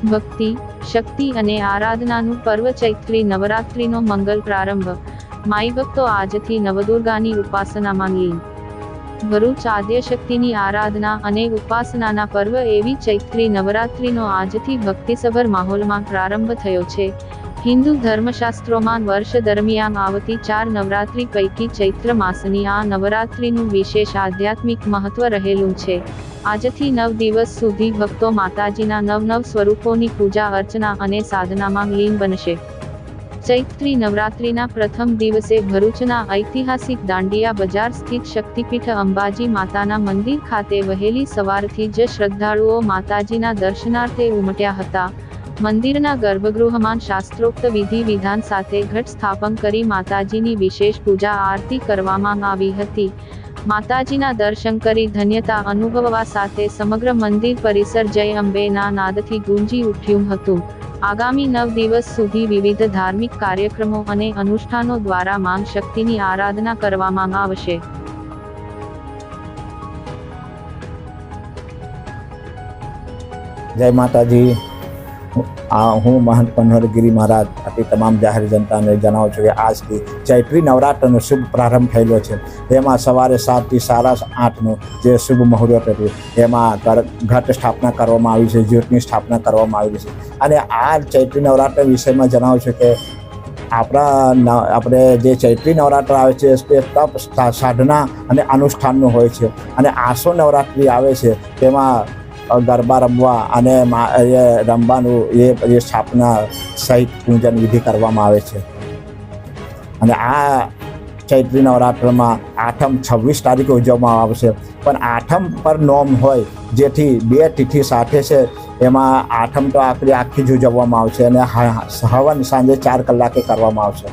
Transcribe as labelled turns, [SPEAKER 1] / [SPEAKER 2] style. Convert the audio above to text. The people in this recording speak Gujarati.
[SPEAKER 1] ભક્તિ, શક્તિ અને આરાધનાનું પર્વ ચૈત્રી નવરાત્રિનો મંગલ પ્રારંભ. માઈ ભક્તો આજથી નવદુર્ગાની ઉપાસનામાં લીન. ભરૂચ આદ્યશક્તિની આરાધના અને ઉપાસનાના પર્વ એવી ચૈત્રી નવરાત્રિનો આજથી ભક્તિસભર માહોલમાં પ્રારંભ થયો છે. હિન્દુ ધર્મશાસ્ત્રોમાં વર્ષ દરમિયાન આવતી 4 નવરાત્રિ પૈકી ચૈત્ર માસની આ નવરાત્રિનું વિશેષ આધ્યાત્મિક મહત્વ રહેલું છે. આજથી 9 દિવસ સુધી ભક્તો માતાજીના નવ સ્વરૂપોની પૂજા અર્ચના અને સાધનામાં લીન બનશે. ચૈત્રી નવરાત્રિના પ્રથમ દિવસે ભરૂચના ઐતિહાસિક દાંડિયા બજાર સ્થિત શક્તિપીઠ અંબાજી માતાના મંદિર ખાતે વહેલી સવારથી જ શ્રદ્ધાળુઓ માતાજીના દર્શનાર્થે ઉમટ્યા હતા. મંદિરના ગર્ભગૃહમાં શાસ્ત્રોક્ત વિધિ વિધાન સાથે ઘટ સ્થાપન કરી માતાજીની વિશેષ પૂજા આરતી કરવામાં આવી હતી. માતાજીના દર્શન કરી ધન્યતા અનુભવવા સાથે સમગ્ર મંદિર પરિસર જય અંબેના નાદથી ગુંજી ઉઠ્યું હતું. આગામી 9 દિવસ સુધી વિવિધ ધાર્મિક કાર્યક્રમો અને અનુષ્ઠાનો દ્વારા માં શક્તિની આરાધના કરવામાં આવશે.
[SPEAKER 2] જય માતાજી. હું મહંત પનોહરગીરી મહારાજ આથી તમામ જાહેર જનતાને જણાવું છું કે આજથી ચૈત્રી નવરાત્રનો શુભ પ્રારંભ થયેલો છે. એમાં સવારે 7 થી 8:30નું જે શુભ મુહૂર્ત હતું એમાં ઘટ સ્થાપના કરવામાં આવી છે, જ્યોતની સ્થાપના કરવામાં આવી છે. અને આ ચૈત્રી નવરાત્ર વિષયમાં જણાવું છું કે આપણે જે ચૈત્રી નવરાત્ર આવે છે તે તપ સાધના અને અનુષ્ઠાનનું હોય છે. અને આસો નવરાત્રિ આવે છે તેમાં ગરબા રમવા અને રમવાનું એ સ્થાપના સહિત પૂજન વિધિ કરવામાં આવે છે. અને આ ચૈત્રી નવરાત્રમાં આઠમ 26 તારીખે ઉજવવામાં આવશે. પણ આઠમ પર નોમ હોય જેથી 2 તિથિ સાથે છે એમાં આઠમ તો આખી જ ઉજવવામાં આવશે અને હવન સાંજે 4 કલાકે કરવામાં આવશે.